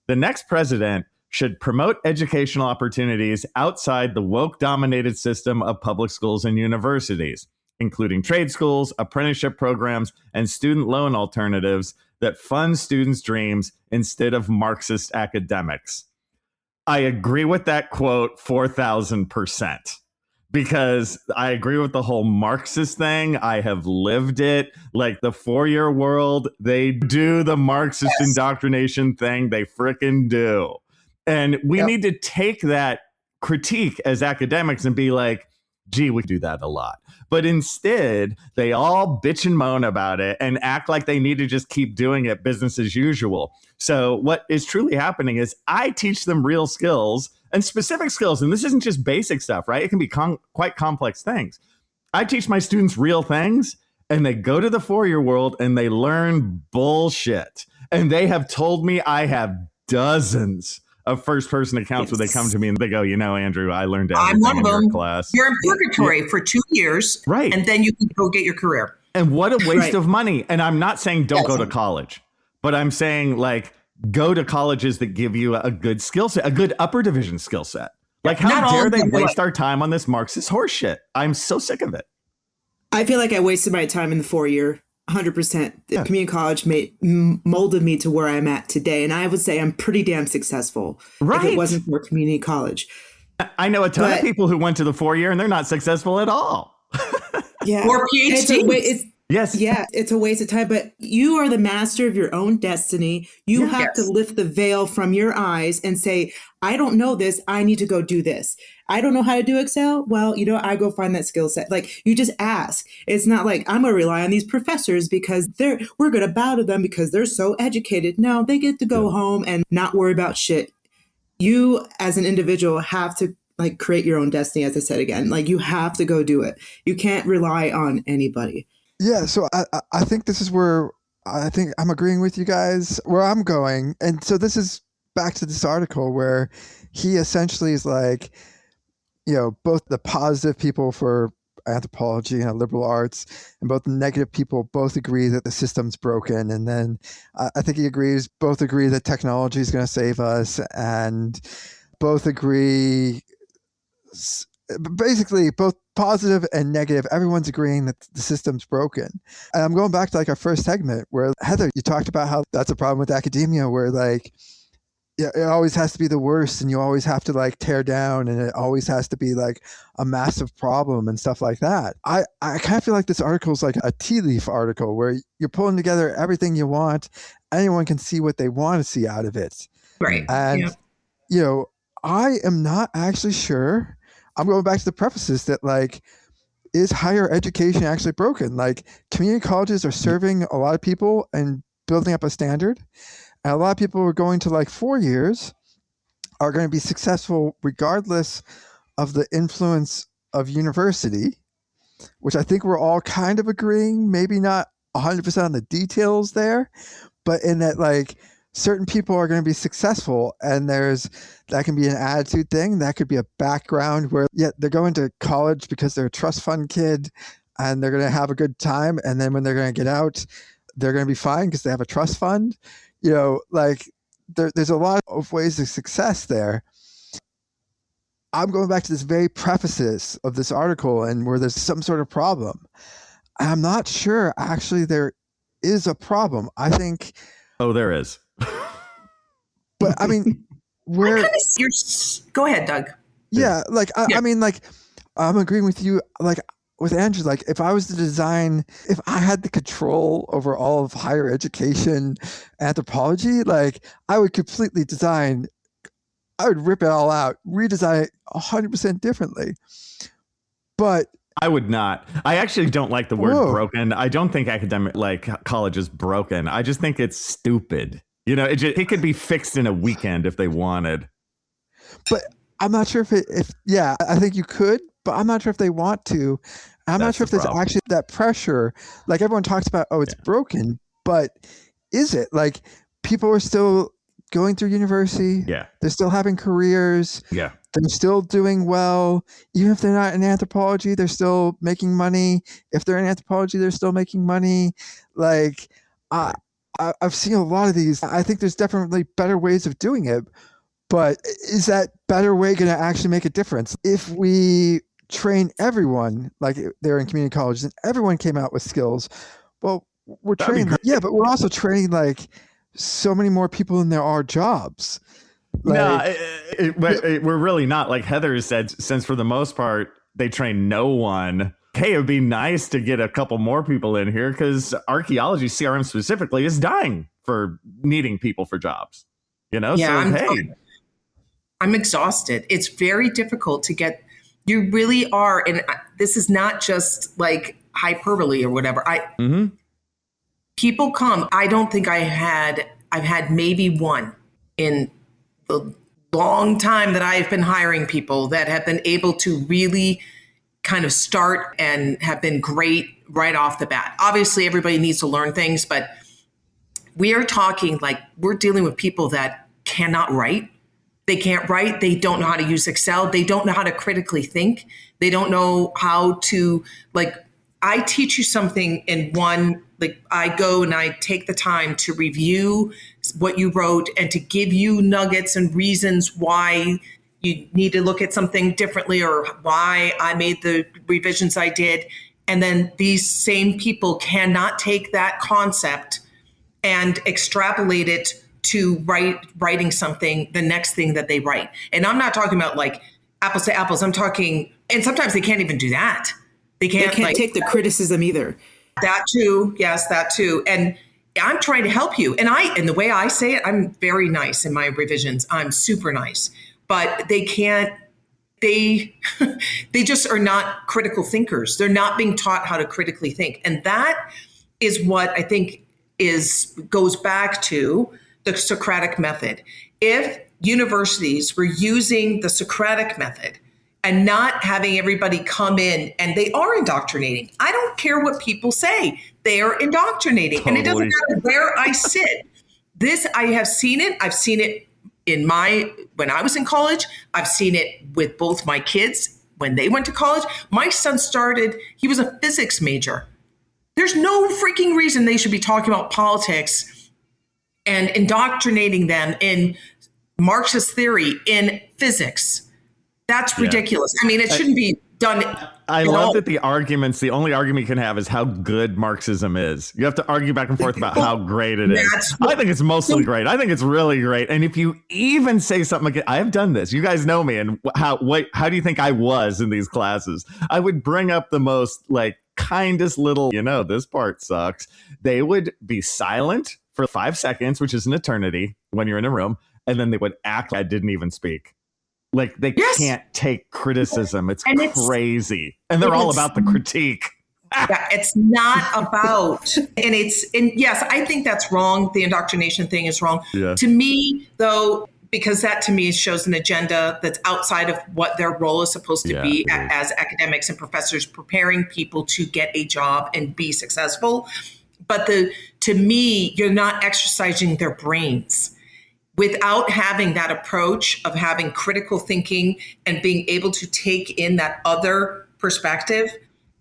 The next president should promote educational opportunities outside the woke-dominated system of public schools and universities, including trade schools, apprenticeship programs, and student loan alternatives that fund students' dreams instead of Marxist academics. I agree with that quote 4,000% because I agree with the whole Marxist thing. I have lived it. Like the 4 year world, they do the Marxist indoctrination thing. They frickin' do. And we need to take that critique as academics and be like, gee, we do that a lot. But instead, they all bitch and moan about it and act like they need to just keep doing it business as usual. So what is truly happening is I teach them real skills and specific skills. And this isn't just basic stuff, right? It can be quite complex things. I teach my students real things and they go to the 4 year world and they learn bullshit. And they have told me I have dozens of first-person accounts where they come to me and they go, Andrew, I learned everything in your class. You're in purgatory for 2 years, right? And then you can go get your career. And what a waste of money. And I'm not saying don't go to college, but I'm saying go to colleges that give you a good skill set, a good upper division skill set. How dare they waste our time on this Marxist horse shit? I'm so sick of it. I feel like I wasted my time in the 4 year. 100%. Yeah. Community college molded me to where I'm at today. And I would say I'm pretty damn successful if it wasn't for community college. I know a ton of people who went to the 4 year and they're not successful at all. Or PhDs. Yes. Yeah, it's a waste of time, but you are the master of your own destiny. You have to lift the veil from your eyes and say, I don't know this. I need to go do this. I don't know how to do Excel. Well, I go find that skill set. You just ask. It's not like I'm going to rely on these professors because we're going to bow to them because they're so educated. No, they get to go home and not worry about shit. You as an individual have to create your own destiny. As I said again, you have to go do it. You can't rely on anybody. Yeah, so I think this is where I think I'm agreeing with you guys where I'm going. And so this is back to this article where he essentially is both the positive people for anthropology and liberal arts, and both the negative people both agree that the system's broken. And then I think both agree that technology is going to save us, and both agree, basically both positive and negative, everyone's agreeing that the system's broken. And I'm going back to like our first segment where, Heather, you talked about how that's a problem with academia, where like, yeah, it always has to be the worst, and you always have to like tear down, and it always has to be like a massive problem and stuff like that. I kind of feel like this article is like a tea leaf article where you're pulling together everything you want. Anyone can see what they want to see out of it. Right. And, you know, I am not actually sure. I'm going back to the prefaces that like, is higher education actually broken? Like, community colleges are serving a lot of people and building up a standard. And a lot of people who are going to like 4 years are going to be successful regardless of the influence of university, which I think we're all kind of agreeing, maybe not 100% on the details there, but in that like certain people are going to be successful, and that can be an attitude thing. That could be a background where, yeah, they're going to college because they're a trust fund kid and they're going to have a good time. And then when they're going to get out, they're going to be fine because they have a trust fund. You know, like there's a lot of ways of success there. I'm going back to this very prefaces of this article, and where there's some sort of problem. I'm not sure actually there is a problem. I think. Oh, there is. But I mean, go ahead, Doug. Yeah, like I mean, like I'm agreeing with you. Like with Andrew, like if I was to design, if I had the control over all of higher education anthropology, like I would completely design. I would rip it all out, redesign it 100% differently. But I would not. I actually don't like the word broken. I don't think academic college is broken. I just think it's stupid. You know, it could be fixed in a weekend if they wanted. But I'm not sure I think you could, but I'm not sure if they want to. I'm not sure if there's actually that pressure. Like everyone talks about, it's broken, but is it? Like people are still going through university. Yeah. They're still having careers. Yeah. They're still doing well. Even if they're not in anthropology, they're still making money. If they're in anthropology, they're still making money. Like, I've seen a lot of these. I think there's definitely better ways of doing it. But is that better way going to actually make a difference? If we train everyone like they're in community colleges and everyone came out with skills, well, we're training. Yeah, but we're also training like so many more than there are jobs. Like, we're really not. Like Heather said, since for the most part they train no one. Hey, it would be nice to get a couple more people in here because archaeology, CRM specifically, is dying for needing people for jobs. You know, yeah, so I'm exhausted. It's very difficult to get. You really are, and this is not just like hyperbole or whatever. People come. I don't think I've had maybe one in the long time that I've been hiring people that have been able to really kind of start and have been great right off the bat. Obviously, everybody needs to learn things, but we are talking like we're dealing with people that cannot write. They can't write. They don't know how to use Excel. They don't know how to critically think. They don't know how to, like, I teach you something in one, like I go and I take the time to review what you wrote and to give you nuggets and reasons why you need to look at something differently or why I made the revisions I did. And then these same people cannot take that concept and extrapolate it to writing something, the next thing that they write. And I'm not talking about like apples to apples. I'm talking, and sometimes they can't even do that. They can't take the criticism either. That too. Yes, that too. And I'm trying to help you. And the way I say it, I'm very nice in my revisions. I'm super nice. But they can't, they just are not critical thinkers. They're not being taught how to critically think. And that is what I think goes back to the Socratic method. If universities were using the Socratic method and not having everybody come in, and they are indoctrinating. I don't care what people say. They are indoctrinating. Totally. And it doesn't matter where I sit. I have seen it. I've seen it when I was in college. I've seen it with both my kids when they went to college. My son he was a physics major. There's no freaking reason they should be talking about politics and indoctrinating them in Marxist theory in physics. That's ridiculous. I mean, it shouldn't be done. I love that the only argument you can have is how good Marxism is. You have to argue back and forth about how great it is. I think it's mostly great. I think it's really great. And if you even say something like, I have done this, you guys know me, and how do you think I was in these classes? I would bring up the most like kindest little, this part sucks. They would be silent for 5 seconds, which is an eternity when you're in a room, and then they would act like I didn't even speak. Like they can't take criticism. It's crazy. And they're all about the critique. Yeah, it's not about, and yes, I think that's wrong. The indoctrination thing is wrong. Yeah. To me, though, because that to me shows an agenda that's outside of what their role is supposed to be as academics and professors, preparing people to get a job and be successful. But to me, you're not exercising their brains. Without having that approach of having critical thinking and being able to take in that other perspective,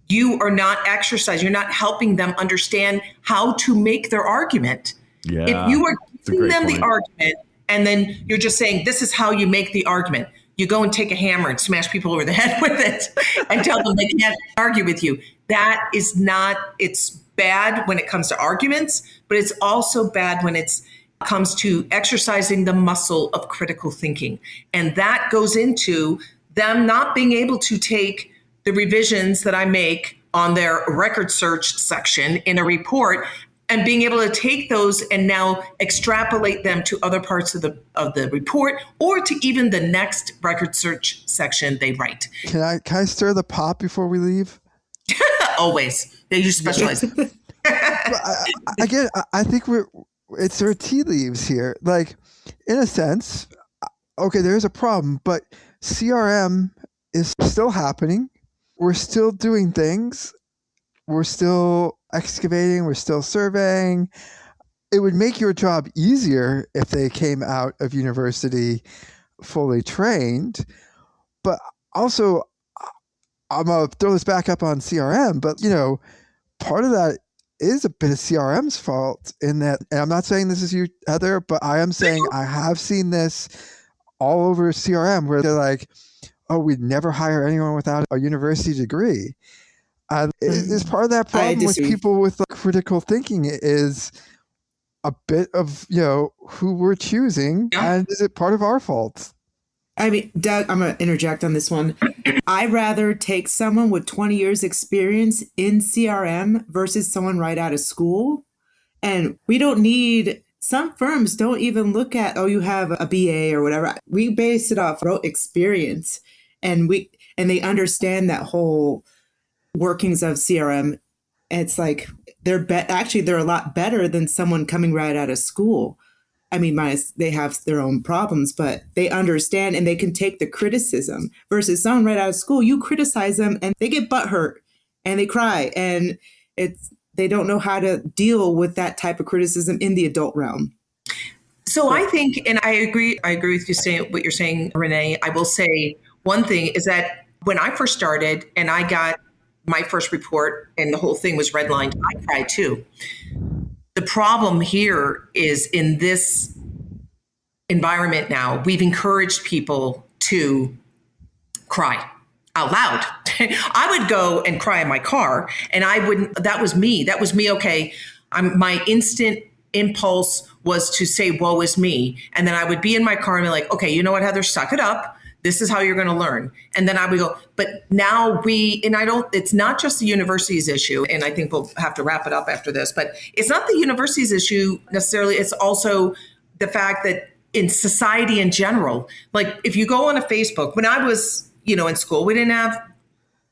you are not exercising, you're not helping them understand how to make their argument. Yeah, if you are giving them the argument and then you're just saying, this is how you make the argument, you go and take a hammer and smash people over the head with it and tell them they can't argue with you. That is not, it's bad when it comes to arguments, but it's also bad when it comes to exercising the muscle of critical thinking. And that goes into them not being able to take the revisions that I make on their record search section in a report and being able to take those and now extrapolate them to other parts of the report or to even the next record search section they write. Can I stir the pot before we leave? Always. You specialize. I think it's sort of tea leaves here. Like, in a sense, okay, there's a problem, but CRM is still happening. We're still doing things. We're still excavating. We're still surveying. It would make your job easier if they came out of university fully trained. But also, I'm going to throw this back up on CRM, but, part of that is a bit of CRM's fault in that, and I'm not saying this is you, Heather, but I am saying I have seen this all over CRM where they're like, oh, we'd never hire anyone without a university degree. Is part of that problem with people with critical thinking is a bit of, who we're choosing, and is it part of our fault? I mean, Doug, I'm going to interject on this one. I'd rather take someone with 20 years experience in CRM versus someone right out of school. And we don't need, some firms don't even look at, oh, you have a BA or whatever. We base it off experience, and they understand that whole workings of CRM. It's like they're a lot better than someone coming right out of school. I mean, minus they have their own problems, but they understand and they can take the criticism versus someone right out of school. You criticize them and they get butthurt and they cry, and they don't know how to deal with that type of criticism in the adult realm. So I think, and I agree with you saying what you're saying, Renee. I will say one thing is that when I first started and I got my first report and the whole thing was redlined, I cried too. The problem here is in this environment now, we've encouraged people to cry out loud. I would go and cry in my car, and that was me. Okay. My instant impulse was to say, woe is me. And then I would be in my car and be like, okay, you know what, Heather, suck it up. This is how you're going to learn. And then I would go, but now it's not just the university's issue. And I think we'll have to wrap it up after this, but it's not the university's issue necessarily. It's also the fact that in society in general, like if you go on a Facebook, when I was, in school, we didn't have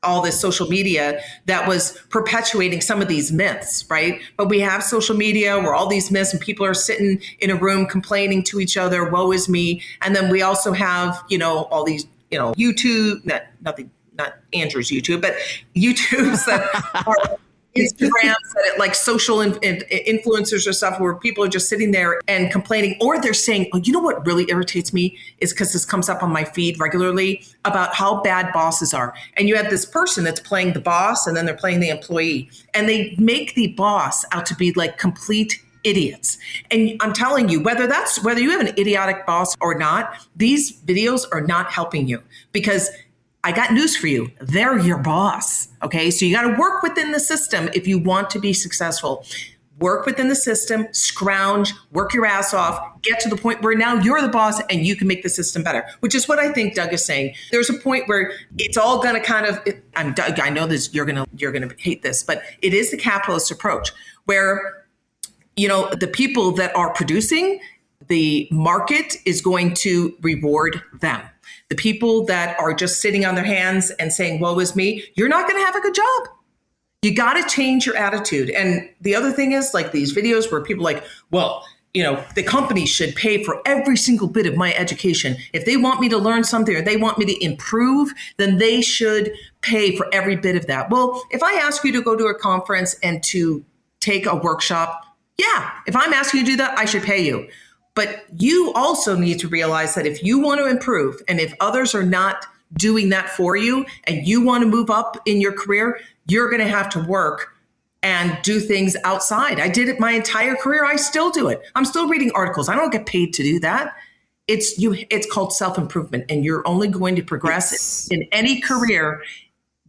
all this social media that was perpetuating some of these myths, right? But we have social media where all these myths and people are sitting in a room complaining to each other, woe is me. And then we also have, all these, YouTube, not Andrew's YouTube, but YouTubes that are, Instagrams, like social influencers or stuff where people are just sitting there and complaining, or they're saying, oh, you know what really irritates me is because this comes up on my feed regularly about how bad bosses are. And you have this person that's playing the boss and then they're playing the employee, and they make the boss out to be like complete idiots. And I'm telling you, whether you have an idiotic boss or not, these videos are not helping you, because I got news for you. They're your boss. Okay. So you got to work within the system if you want to be successful. Work within the system, scrounge, work your ass off, get to the point where now you're the boss and you can make the system better, which is what I think Doug is saying. There's a point where it's all going to kind of, Doug, I know this, you're going to hate this, but it is the capitalist approach where, the people that are producing, the market is going to reward them. The people that are just sitting on their hands and saying, woe is me, you're not going to have a good job. You got to change your attitude. And the other thing is, like, these videos where people are like, well, the company should pay for every single bit of my education. If they want me to learn something or they want me to improve, then they should pay for every bit of that. Well, if I ask you to go to a conference and to take a workshop, yeah, if I'm asking you to do that, I should pay you. But you also need to realize that if you want to improve and if others are not doing that for you and you want to move up in your career, you're going to have to work and do things outside. I did it my entire career. I still do it. I'm still reading articles. I don't get paid to do that. It's called self-improvement, and you're only going to progress in any career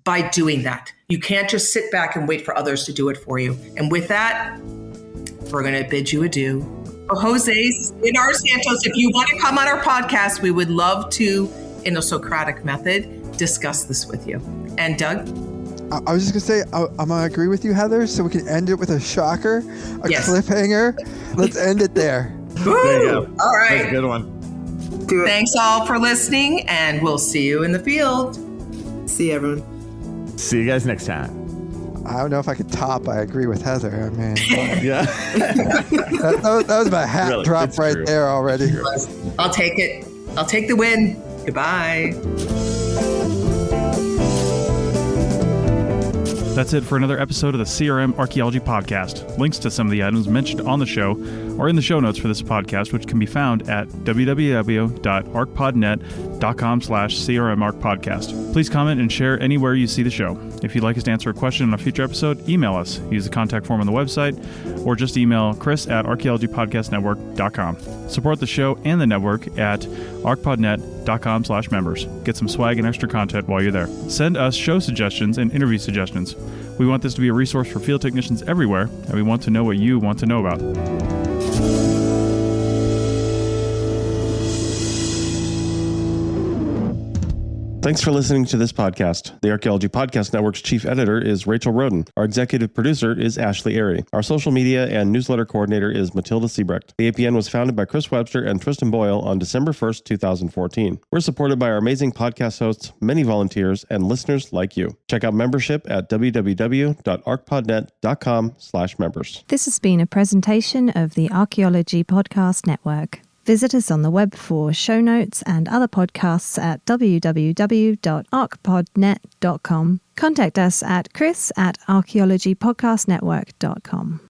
by doing that. You can't just sit back and wait for others to do it for you. And with that, we're going to bid you adieu. Jose Leonardo Santos, if you want to come on our podcast, we would love to, in a Socratic method, discuss this with you. And Doug? I was just going to say, I'm going to agree with you, Heather, so we can end it with a shocker, cliffhanger. Let's end it there. There you go. All right. That's a good one. Do it. Thanks all for listening, and we'll see you in the field. See you, everyone. See you guys next time. I don't know if I could top. I agree with Heather. I mean, Yeah. that was my hat Really, drop it's right true. there already. I'll take it. I'll take the win. Goodbye. That's it for another episode of the CRM Archaeology Podcast. Links to some of the items mentioned on the show are in the show notes for this podcast, which can be found at www.archpodnet.com/CRMArchPodcast. Please comment and share anywhere you see the show. If you'd like us to answer a question on a future episode, email us. Use the contact form on the website, or just email chris@archaeologypodcastnetwork.com. Support the show and the network at archpodnet.com/members. Get some swag and extra content while you're there. Send us show suggestions and interview suggestions. We want this to be a resource for field technicians everywhere, and we want to know what you want to know about. Thanks for listening to this podcast. The Archaeology Podcast Network's chief editor is Rachel Roden. Our executive producer is Ashley Airy. Our social media and newsletter coordinator is Matilda Siebrecht. The APN was founded by Chris Webster and Tristan Boyle on December 1st, 2014. We're supported by our amazing podcast hosts, many volunteers, and listeners like you. Check out membership at www.archpodnet.com/members. This has been a presentation of the Archaeology Podcast Network. Visit us on the web for show notes and other podcasts at www.archpodnet.com. Contact us at chris@archaeologypodcastnetwork.com.